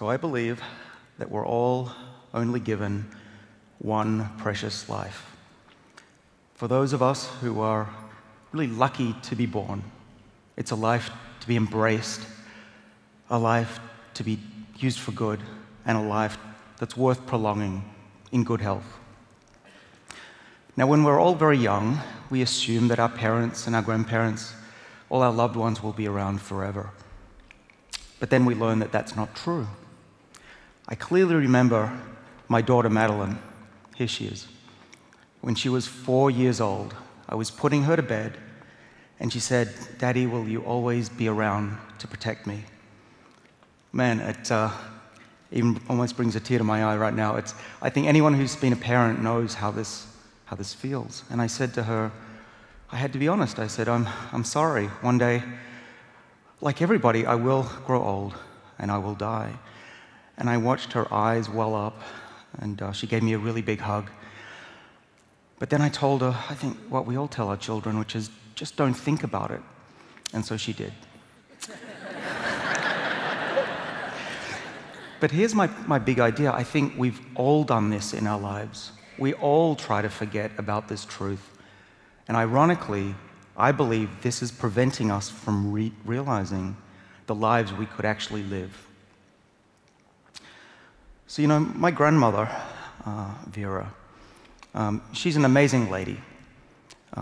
So I believe that we're all only given one precious life. For those of us who are really lucky to be born, it's a life to be embraced, a life to be used for good, and a life that's worth prolonging in good health. Now, when we're all very young, we assume that our parents and our grandparents, all our loved ones, will be around forever. But then we learn that that's not true. I clearly remember my daughter Madeline, here she is. When she was 4 years old, I was putting her to bed, and she said, "Daddy, will you always be around to protect me?" Man, it even almost brings a tear to my eye right now. I think anyone who's been a parent knows how this feels. And I said to her, I had to be honest, I said, I'm sorry. One day, like everybody, I will grow old and I will die. And I watched her eyes well up, and she gave me a really big hug. But then I told her, I think what we all tell our children, which is just don't think about it. And so she did. But here's my big idea. I think we've all done this in our lives. We all try to forget about this truth. And ironically, I believe this is preventing us from realizing the lives we could actually live. So, you know, my grandmother, Vera, she's an amazing lady.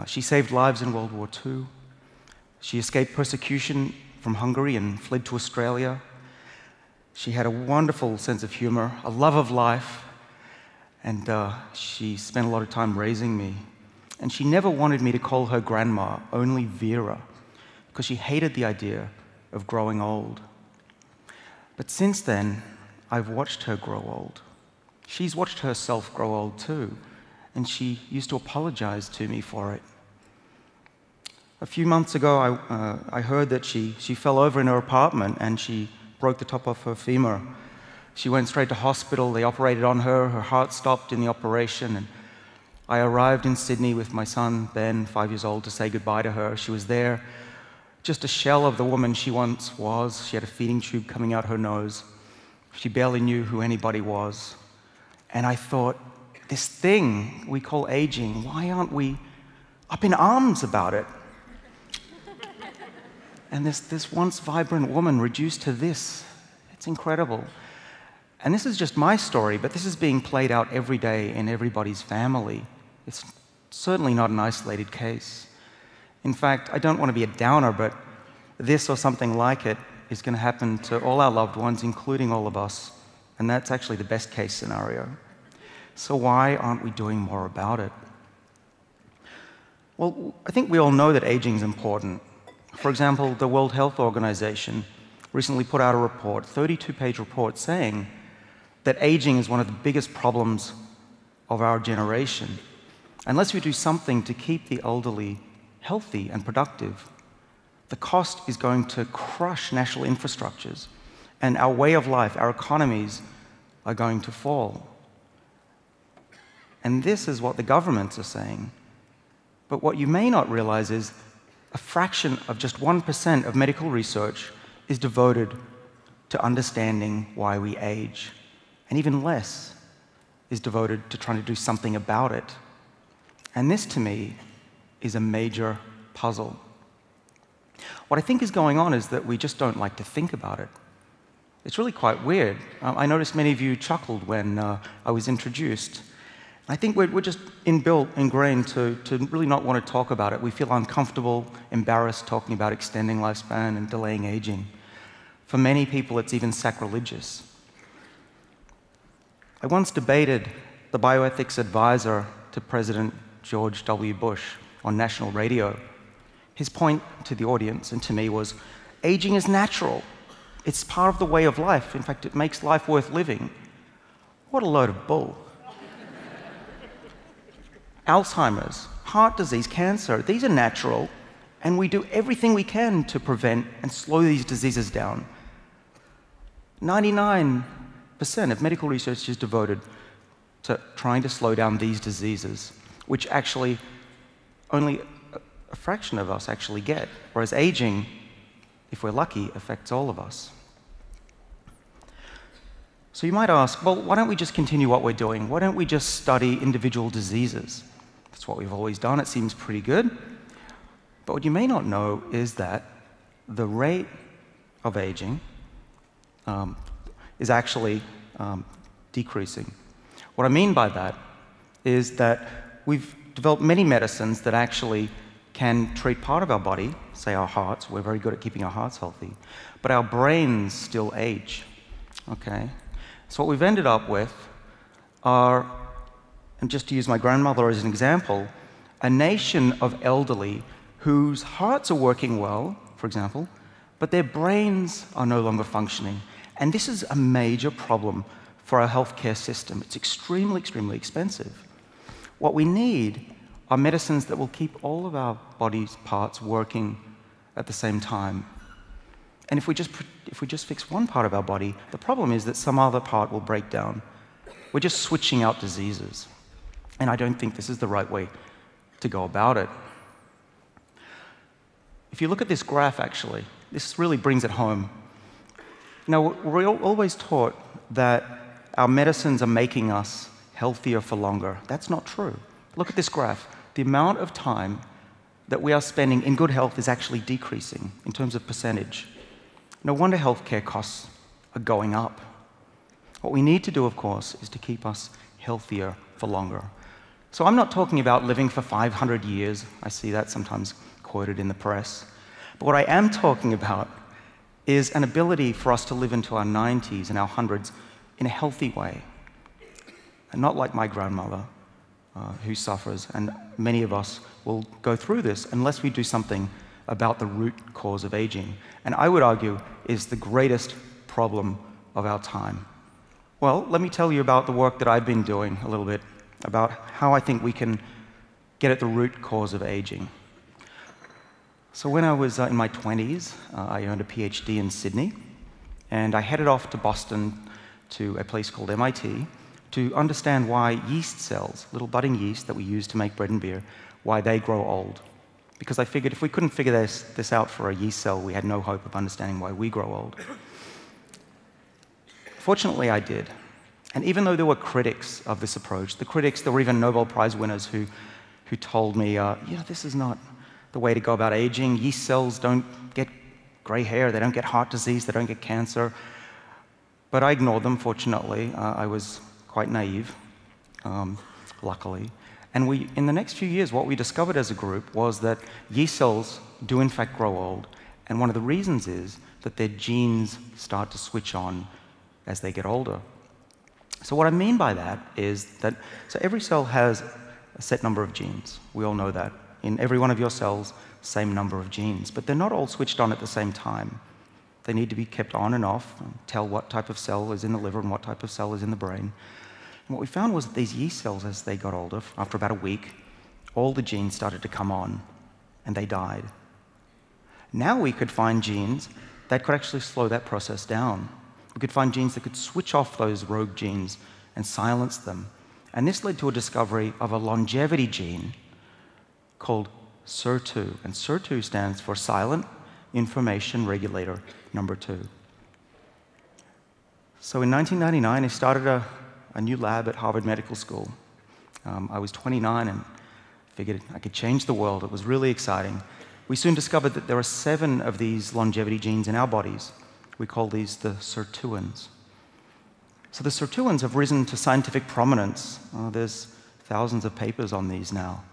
She saved lives in World War II. She escaped persecution from Hungary and fled to Australia. She had a wonderful sense of humor, a love of life, and she spent a lot of time raising me. And she never wanted me to call her grandma, only Vera, because she hated the idea of growing old. But since then, I've watched her grow old. She's watched herself grow old too, and she used to apologize to me for it. A few months ago, I heard that she fell over in her apartment and she broke the top off her femur. She went straight to hospital. They operated on her. Her heart stopped in the operation. And I arrived in Sydney with my son, Ben, 5 years old, to say goodbye to her. She was there, just a shell of the woman she once was. She had a feeding tube coming out her nose. She barely knew who anybody was. And I thought, this thing we call aging, why aren't we up in arms about it? And this once vibrant woman reduced to this. It's incredible. And this is just my story, but this is being played out every day in everybody's family. It's certainly not an isolated case. In fact, I don't want to be a downer, but this or something like it is going to happen to all our loved ones, including all of us. And that's actually the best case scenario. So why aren't we doing more about it? Well, I think we all know that aging is important. For example, the World Health Organization recently put out a report, 32-page report, saying that aging is one of the biggest problems of our generation. Unless we do something to keep the elderly healthy and productive, the cost is going to crush national infrastructures, and our way of life, our economies, are going to fall. And this is what the governments are saying. But what you may not realize is a fraction of just 1% of medical research is devoted to understanding why we age, and even less is devoted to trying to do something about it. And this, to me, is a major puzzle. What I think is going on is that we just don't like to think about it. It's really quite weird. I noticed many of you chuckled when I was introduced. I think we're just ingrained to really not want to talk about it. We feel uncomfortable, embarrassed talking about extending lifespan and delaying aging. For many people, it's even sacrilegious. I once debated the bioethics advisor to President George W. Bush on national radio. His point to the audience and to me was, aging is natural. It's part of the way of life. In fact, it makes life worth living. What a load of bull. Alzheimer's, heart disease, cancer, these are natural, and we do everything we can to prevent and slow these diseases down. 99% of medical research is devoted to trying to slow down these diseases, which actually only a fraction of us actually get, whereas aging, if we're lucky, affects all of us. So you might ask, well, why don't we just continue what we're doing? Why don't we just study individual diseases? That's what we've always done. It seems pretty good. But what you may not know is that the rate of aging is actually decreasing. What I mean by that is that we've developed many medicines that actually can treat part of our body, say our hearts. We're very good at keeping our hearts healthy. But our brains still age. Okay? So what we've ended up with are, and just to use my grandmother as an example, a nation of elderly whose hearts are working well, for example, but their brains are no longer functioning. And this is a major problem for our healthcare system. It's extremely, extremely expensive. What we need are medicines that will keep all of our body's parts working at the same time. And if we just fix one part of our body, the problem is that some other part will break down. We're just switching out diseases. And I don't think this is the right way to go about it. If you look at this graph, actually, this really brings it home. Now, we're always taught that our medicines are making us healthier for longer. That's not true. Look at this graph. The amount of time that we are spending in good health is actually decreasing in terms of percentage. No wonder healthcare costs are going up. What we need to do, of course, is to keep us healthier for longer. So I'm not talking about living for 500 years. I see that sometimes quoted in the press. But what I am talking about is an ability for us to live into our 90s and our 100s in a healthy way. And not like my grandmother, who suffers, and many of us will go through this unless we do something about the root cause of aging, and I would argue is the greatest problem of our time. Well, let me tell you about the work that I've been doing a little bit, about how I think we can get at the root cause of aging. So when I was in my 20s, I earned a PhD in Sydney, and I headed off to Boston to a place called MIT to understand why yeast cells, little budding yeast that we use to make bread and beer, why they grow old. Because I figured if we couldn't figure this out for a yeast cell, we had no hope of understanding why we grow old. Fortunately, I did. And even though there were critics of this approach, there were even Nobel Prize winners who told me, this is not the way to go about aging. Yeast cells don't get gray hair, they don't get heart disease, they don't get cancer. But I ignored them, fortunately. I was quite naive, luckily. And in the next few years, what we discovered as a group was that yeast cells do in fact grow old. And one of the reasons is that their genes start to switch on as they get older. So what I mean by that is that, so every cell has a set number of genes. We all know that. In every one of your cells, same number of genes. But they're not all switched on at the same time. They need to be kept on and off, and tell what type of cell is in the liver and what type of cell is in the brain. And what we found was that these yeast cells, as they got older, after about a week, all the genes started to come on, and they died. Now we could find genes that could actually slow that process down. We could find genes that could switch off those rogue genes and silence them. And this led to a discovery of a longevity gene called SIR2. And SIR2 stands for Silent Information Regulator number 2. So in 1999, I started a new lab at Harvard Medical School. I was 29 and figured I could change the world. It was really exciting. We soon discovered that there are 7 of these longevity genes in our bodies. We call these the sirtuins. So the sirtuins have risen to scientific prominence. There's thousands of papers on these now.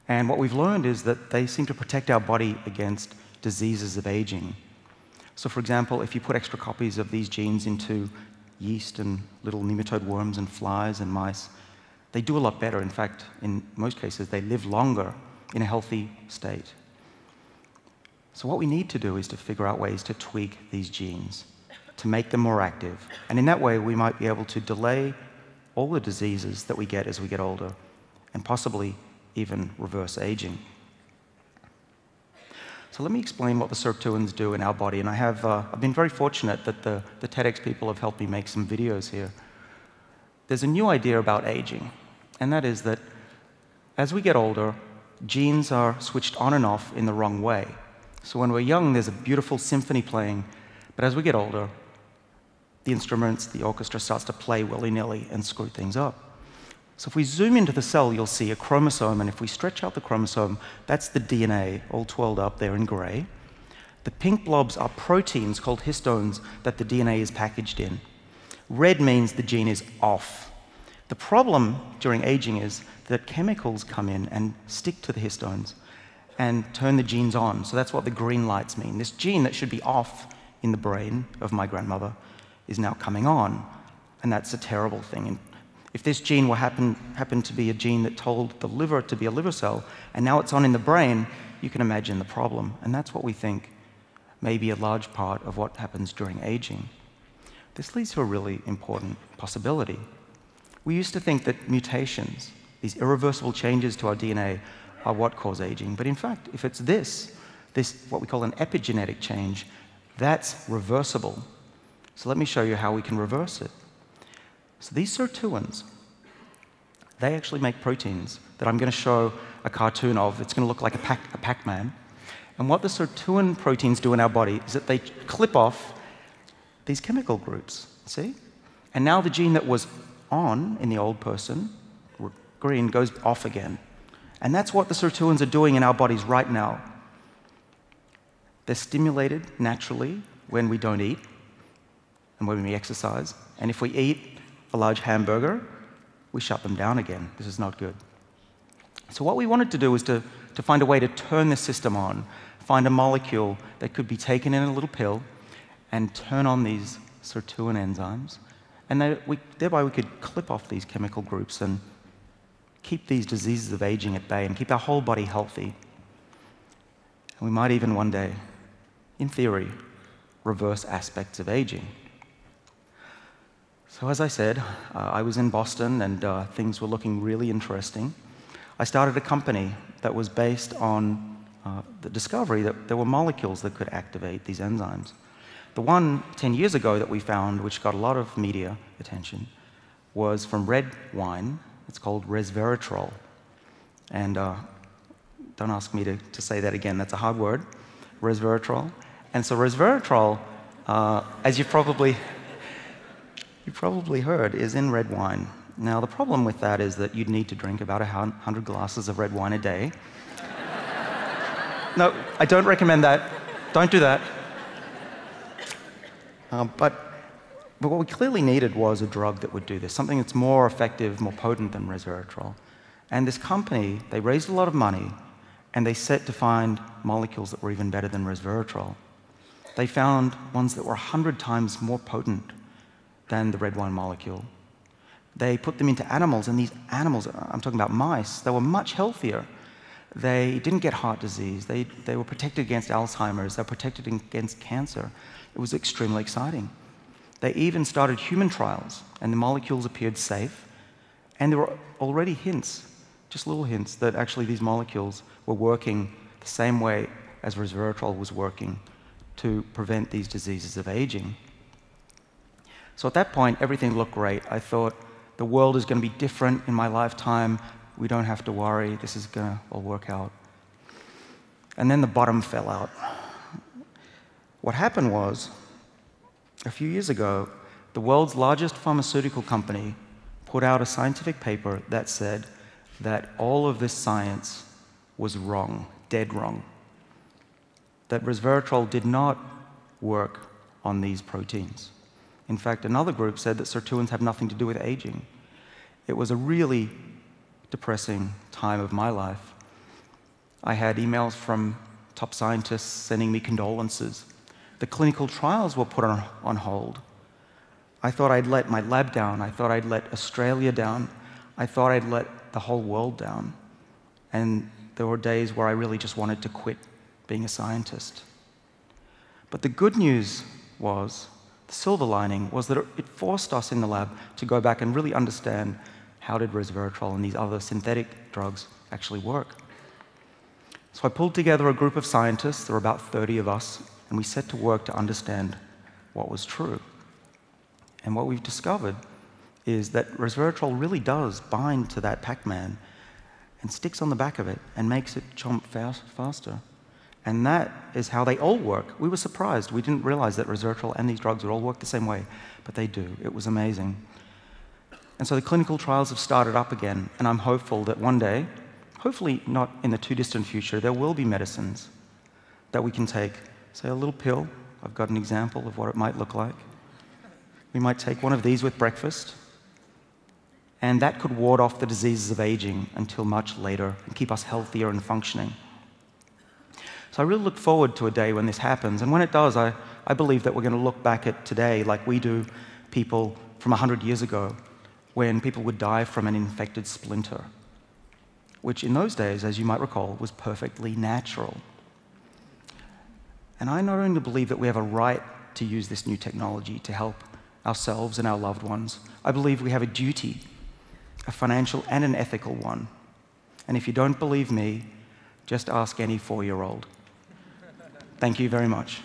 And what we've learned is that they seem to protect our body against diseases of aging. So for example, if you put extra copies of these genes into yeast and little nematode worms and flies and mice, they do a lot better. In fact, in most cases, they live longer in a healthy state. So what we need to do is to figure out ways to tweak these genes, to make them more active. And in that way, we might be able to delay all the diseases that we get as we get older, and possibly even reverse aging. So let me explain what the sirtuins do in our body. And I've been very fortunate that the TEDx people have helped me make some videos here. There's a new idea about aging, and that is that as we get older, genes are switched on and off in the wrong way. So when we're young, there's a beautiful symphony playing, but as we get older, the instruments, the orchestra starts to play willy-nilly and screw things up. So if we zoom into the cell, you'll see a chromosome, and if we stretch out the chromosome, that's the DNA, all twirled up there in gray. The pink blobs are proteins called histones that the DNA is packaged in. Red means the gene is off. The problem during aging is that chemicals come in and stick to the histones and turn the genes on. So that's what the green lights mean. This gene that should be off in the brain of my grandmother is now coming on, and that's a terrible thing. And if this gene happened to be a gene that told the liver to be a liver cell, and now it's on in the brain, you can imagine the problem. And that's what we think may be a large part of what happens during aging. This leads to a really important possibility. We used to think that mutations, these irreversible changes to our DNA, are what cause aging. But in fact, if it's this what we call an epigenetic change, that's reversible. So let me show you how we can reverse it. So these sirtuins, they actually make proteins that I'm going to show a cartoon of. It's going to look like a Pac-Man. And what the sirtuin proteins do in our body is that they clip off these chemical groups, see? And now the gene that was on in the old person, green, goes off again. And that's what the sirtuins are doing in our bodies right now. They're stimulated naturally when we don't eat and when we exercise. And if we eat a large hamburger, we shut them down again. This is not good. So what we wanted to do was to find a way to turn the system on, find a molecule that could be taken in a little pill and turn on these sirtuin enzymes. And thereby we could clip off these chemical groups and keep these diseases of aging at bay and keep our whole body healthy. And we might even one day, in theory, reverse aspects of aging. So as I said, I was in Boston and things were looking really interesting. I started a company that was based on the discovery that there were molecules that could activate these enzymes. The one 10 years ago that we found, which got a lot of media attention, was from red wine. It's called resveratrol. And don't ask me to say that again, that's a hard word, resveratrol. And so resveratrol, as you probably heard, is in red wine. Now, the problem with that is that you'd need to drink about 100 glasses of red wine a day. No, I don't recommend that. Don't do that. But what we clearly needed was a drug that would do this, something that's more effective, more potent than resveratrol. And this company, they raised a lot of money, and they set to find molecules that were even better than resveratrol. They found ones that were 100 times more potent than the red wine molecule. They put them into animals, and these animals, I'm talking about mice, they were much healthier. They didn't get heart disease. They were protected against Alzheimer's. They were protected against cancer. It was extremely exciting. They even started human trials, and the molecules appeared safe. And there were already hints, just little hints, that actually these molecules were working the same way as resveratrol was working to prevent these diseases of aging. So at that point, everything looked great. I thought, the world is going to be different in my lifetime. We don't have to worry. This is going to all work out. And then the bottom fell out. What happened was, a few years ago, the world's largest pharmaceutical company put out a scientific paper that said that all of this science was wrong, dead wrong. That resveratrol did not work on these proteins. In fact, another group said that sirtuins have nothing to do with aging. It was a really depressing time of my life. I had emails from top scientists sending me condolences. The clinical trials were put on hold. I thought I'd let my lab down. I thought I'd let Australia down. I thought I'd let the whole world down. And there were days where I really just wanted to quit being a scientist. But the good news was, the silver lining was that it forced us in the lab to go back and really understand how did resveratrol and these other synthetic drugs actually work. So I pulled together a group of scientists, there were about 30 of us, and we set to work to understand what was true. And what we've discovered is that resveratrol really does bind to that Pac-Man and sticks on the back of it and makes it jump faster. And that is how they all work. We were surprised. We didn't realize that resveratrol and these drugs would all work the same way, but they do. It was amazing. And so the clinical trials have started up again, and I'm hopeful that one day, hopefully not in the too distant future, there will be medicines that we can take. Say a little pill. I've got an example of what it might look like. We might take one of these with breakfast, and that could ward off the diseases of aging until much later and keep us healthier and functioning. So I really look forward to a day when this happens, and when it does, I believe that we're going to look back at today like we do people from 100 years ago, when people would die from an infected splinter, which in those days, as you might recall, was perfectly natural. And I not only believe that we have a right to use this new technology to help ourselves and our loved ones, I believe we have a duty, a financial and an ethical one. And if you don't believe me, just ask any 4-year-old. Thank you very much.